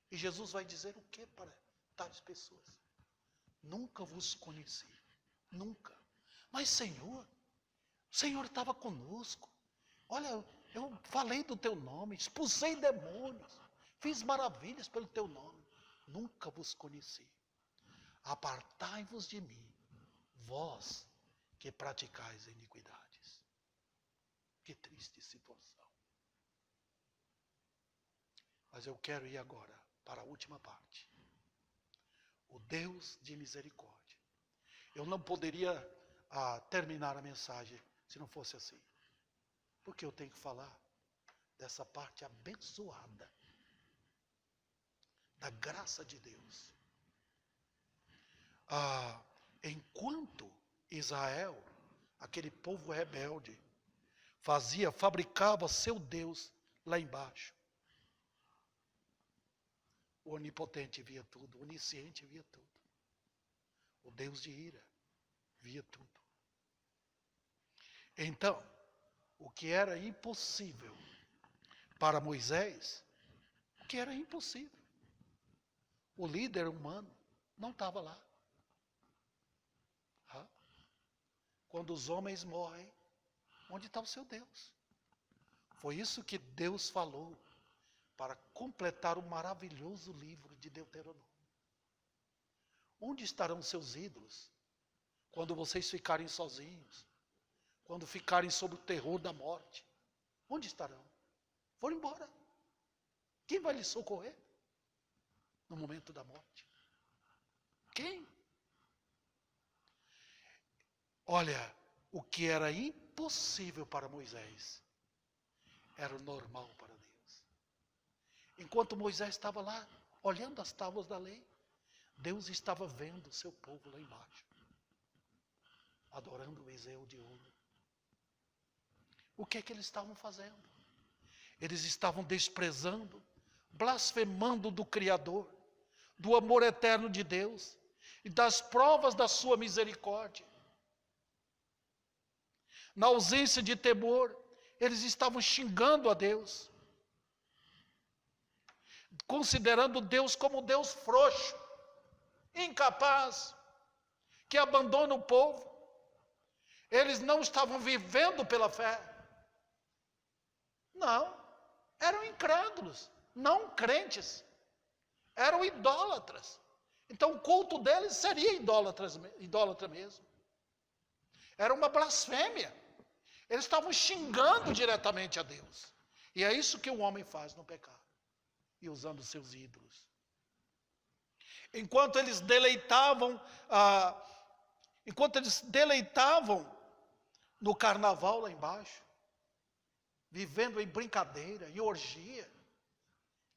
E Jesus vai dizer o que para tais pessoas? Nunca vos conheci. Nunca. Mas Senhor, o Senhor estava conosco. Olha, eu falei do teu nome, expulsei demônios, fiz maravilhas pelo teu nome. Nunca vos conheci. Apartai-vos de mim, vós que praticais iniquidades. Que triste situação. Mas eu quero ir agora para a última parte. O Deus de misericórdia. Eu não poderia terminar a mensagem se não fosse assim. Porque eu tenho que falar dessa parte abençoada da graça de Deus. Enquanto Israel, aquele povo rebelde, fabricava seu Deus lá embaixo, o onipotente via tudo, o onisciente via tudo, o Deus de ira via tudo. Então, o que era impossível para Moisés, o que era impossível, o líder humano não estava lá. Quando os homens morrem, onde está o seu Deus? Foi isso que Deus falou para completar o maravilhoso livro de Deuteronômio. Onde estarão seus ídolos quando vocês ficarem sozinhos? Quando ficarem sob o terror da morte? Onde estarão? Foram embora. Quem vai lhes socorrer no momento da morte? Quem? Olha, o que era impossível para Moisés era o normal para Deus. Enquanto Moisés estava lá, olhando as tábuas da lei, Deus estava vendo o seu povo lá embaixo, adorando o bezerro de ouro. O que é que eles estavam fazendo? Eles estavam desprezando, blasfemando do Criador, do amor eterno de Deus e das provas da sua misericórdia. Na ausência de temor, eles estavam xingando a Deus. considerando Deus como Deus frouxo, incapaz, que abandona o povo. Eles não estavam vivendo pela fé. Não, eram incrédulos, não crentes, eram idólatras. Então o culto deles seria idólatra mesmo. Era uma blasfêmia. Eles estavam xingando diretamente a Deus. E é isso que o homem faz no pecado. E usando seus ídolos. Enquanto eles deleitavam no carnaval lá embaixo, vivendo em brincadeira, em orgia,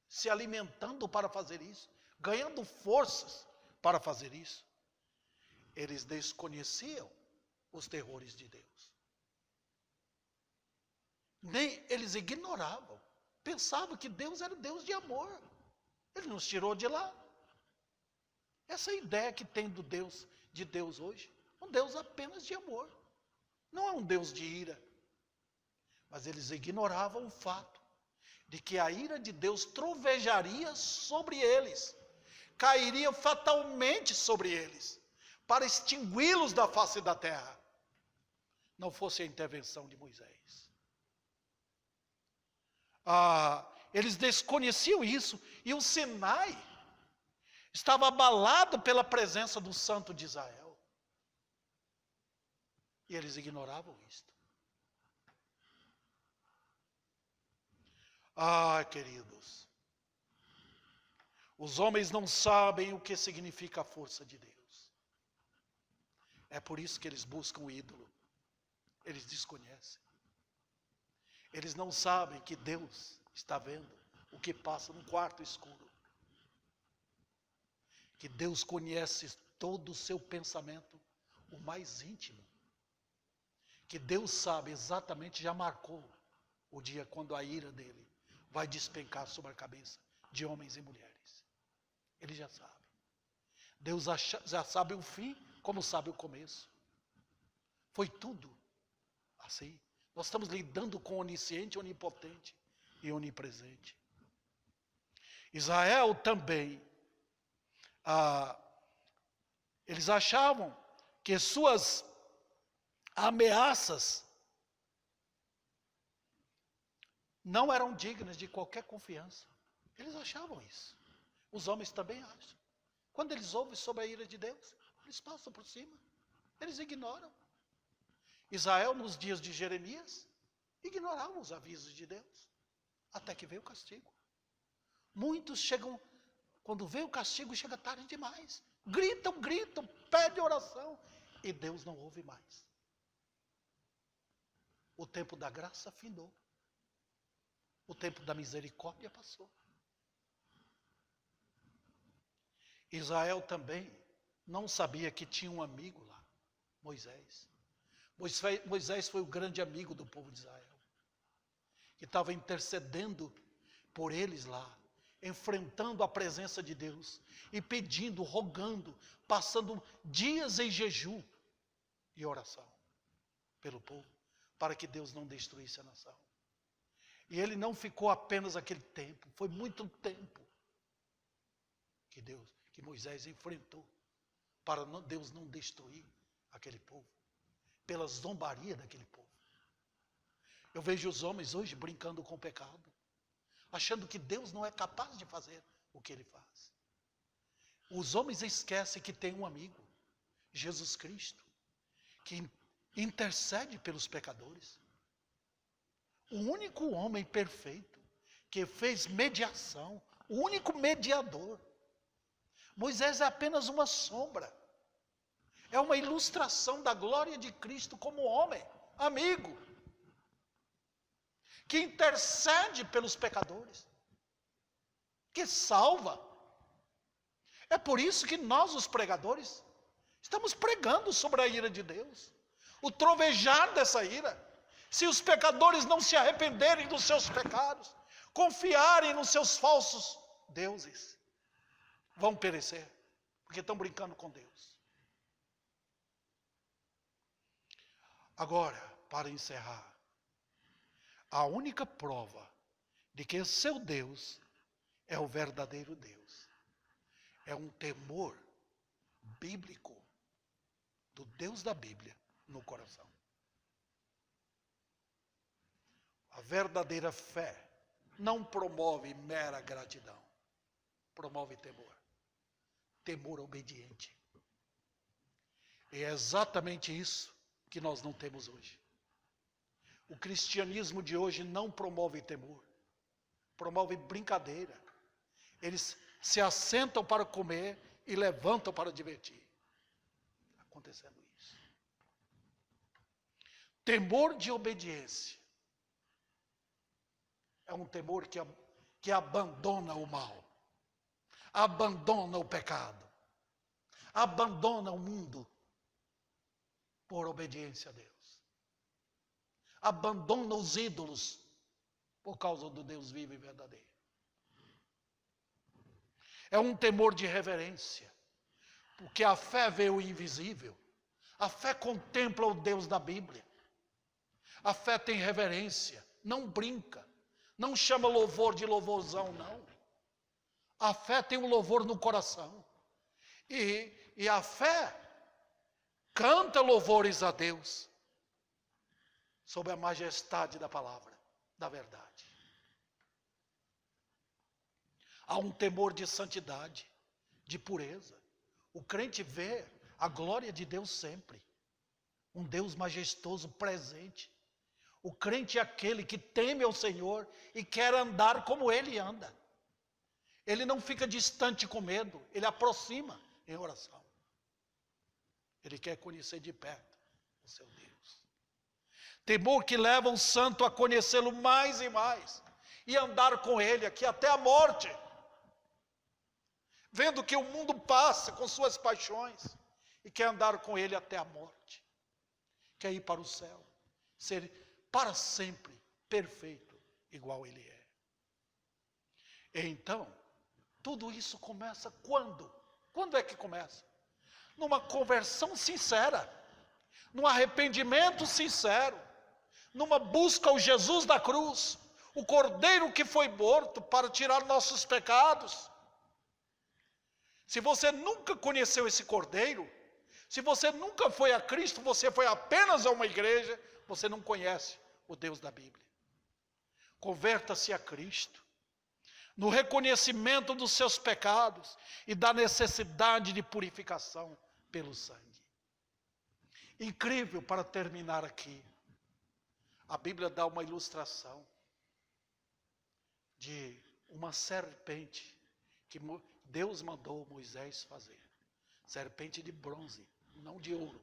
se alimentando para fazer isso, ganhando forças para fazer isso, eles desconheciam os terrores de Deus. Eles ignoravam, pensavam que Deus era Deus de amor. Ele nos tirou de lá. Essa é a ideia que tem de Deus hoje, um Deus apenas de amor. Não é um Deus de ira. Mas eles ignoravam o fato de que a ira de Deus trovejaria sobre eles, cairia fatalmente sobre eles, para extingui-los da face da terra, não fosse a intervenção de Moisés. Eles desconheciam isso, e o Sinai estava abalado pela presença do Santo de Israel. E eles ignoravam isto. Queridos, os homens não sabem o que significa a força de Deus. É por isso que eles buscam o ídolo. Eles desconhecem. Eles não sabem que Deus está vendo o que passa num quarto escuro. Que Deus conhece todo o seu pensamento, o mais íntimo. Que Deus sabe exatamente, já marcou o dia quando a ira dele vai despencar sobre a cabeça de homens e mulheres. Ele já sabe. Deus já sabe o fim, como sabe o começo. Foi tudo assim. Nós estamos lidando com onisciente, onipotente e onipresente. Israel também, eles achavam que suas ameaças não eram dignas de qualquer confiança. Eles achavam isso. Os homens também acham. Quando eles ouvem sobre a ira de Deus, eles passam por cima. Eles ignoram. Israel, nos dias de Jeremias, ignorava os avisos de Deus. Até que veio o castigo. Muitos chegam, quando vem o castigo, chega tarde demais. Gritam, pedem oração. E Deus não ouve mais. O tempo da graça findou. O tempo da misericórdia passou. Israel também não sabia que tinha um amigo lá, Moisés. Moisés foi o grande amigo do povo de Israel, que estava intercedendo por eles lá, enfrentando a presença de Deus, e pedindo, rogando, passando dias em jejum e oração pelo povo, para que Deus não destruísse a nação. E ele não ficou apenas aquele tempo, foi muito tempo que Moisés enfrentou, para Deus não destruir aquele povo, pela zombaria daquele povo. Eu vejo os homens hoje brincando com o pecado, achando que Deus não é capaz de fazer o que ele faz. Os homens esquecem que tem um amigo, Jesus Cristo, que intercede pelos pecadores. O único homem perfeito que fez mediação, o único mediador. Moisés é apenas uma sombra. É uma ilustração da glória de Cristo como homem, amigo, que intercede pelos pecadores, que salva. É por isso que nós, os pregadores, estamos pregando sobre a ira de Deus, o trovejar dessa ira. Se os pecadores não se arrependerem dos seus pecados, confiarem nos seus falsos deuses, vão perecer, porque estão brincando com Deus. Agora, para encerrar, a única prova de que seu Deus é o verdadeiro Deus. É um temor bíblico do Deus da Bíblia no coração. A verdadeira fé não promove mera gratidão, promove temor. Temor obediente. E é exatamente isso que nós não temos hoje. O cristianismo de hoje não promove temor, promove brincadeira. Eles se assentam para comer e levantam para divertir. Está acontecendo isso. Temor de obediência é um temor que abandona o mal, abandona o pecado, abandona o mundo por obediência a Deus. Abandona os ídolos por causa do Deus vivo e verdadeiro. É um temor de reverência, porque a fé vê o invisível. A fé contempla o Deus da Bíblia. A fé tem reverência, não brinca, não chama louvor de louvorzão, não. A fé tem um louvor no coração. E a fé canta louvores a Deus sob a majestade da palavra, da verdade. Há um temor de santidade, de pureza. O crente vê a glória de Deus sempre. Um Deus majestoso presente. O crente é aquele que teme ao Senhor e quer andar como Ele anda. Ele não fica distante com medo, ele aproxima em oração. Ele quer conhecer de perto o seu Deus. Temor que leva o santo a conhecê-lo mais e mais e andar com Ele aqui até a morte. Vendo que o mundo passa com suas paixões e quer andar com Ele até a morte. Quer ir para o céu, ser para sempre perfeito, igual Ele é. E então, tudo isso começa quando? Quando é que começa? Numa conversão sincera, num arrependimento sincero, numa busca ao Jesus da cruz, o Cordeiro que foi morto para tirar nossos pecados. Se você nunca conheceu esse Cordeiro, se você nunca foi a Cristo, você foi apenas a uma igreja, você não conhece o Deus da Bíblia. Converta-se a Cristo, no reconhecimento dos seus pecados e da necessidade de purificação pelo sangue. Incrível, para terminar aqui, a Bíblia dá uma ilustração de uma serpente que Deus mandou Moisés fazer. Serpente de bronze, não de ouro.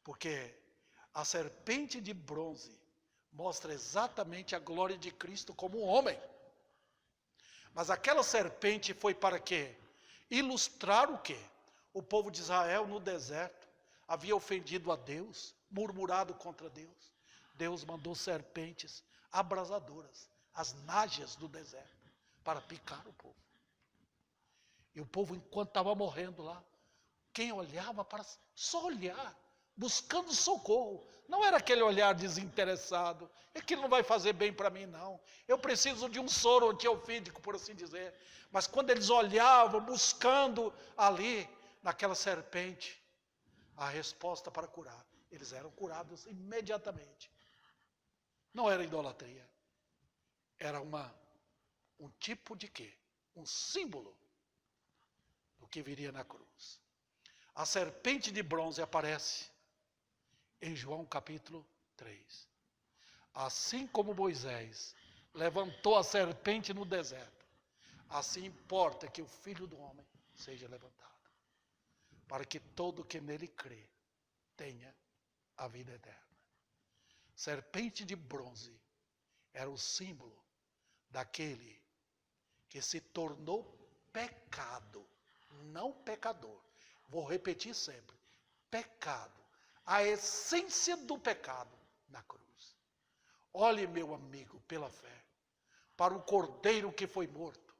Porque a serpente de bronze mostra exatamente a glória de Cristo como um homem. Mas aquela serpente foi para quê? Ilustrar o quê? O povo de Israel no deserto havia ofendido a Deus, murmurado contra Deus. Deus mandou serpentes abrasadoras, as nájeas do deserto, para picar o povo. E o povo, enquanto estava morrendo lá, quem olhava para só olhar, buscando socorro. Não era aquele olhar desinteressado. Aquilo não vai fazer bem para mim, não. Eu preciso de um soro antiofídico, por assim dizer. Mas quando eles olhavam, buscando ali, naquela serpente, a resposta para curar, eles eram curados imediatamente. Não era idolatria. Era um tipo de quê? Um símbolo do que viria na cruz. A serpente de bronze aparece em João capítulo 3. Assim como Moisés levantou a serpente no deserto, assim importa que o Filho do Homem seja levantado, para que todo que nele crê tenha a vida eterna. Serpente de bronze era o símbolo daquele que se tornou pecado, não pecador. Vou repetir sempre, pecado, a essência do pecado na cruz. Olhe, meu amigo, pela fé, para o Cordeiro que foi morto,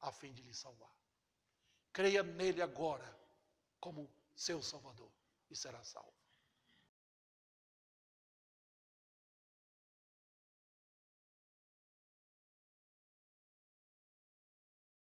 a fim de lhe salvar. Creia nele agora como seu Salvador e será salvo.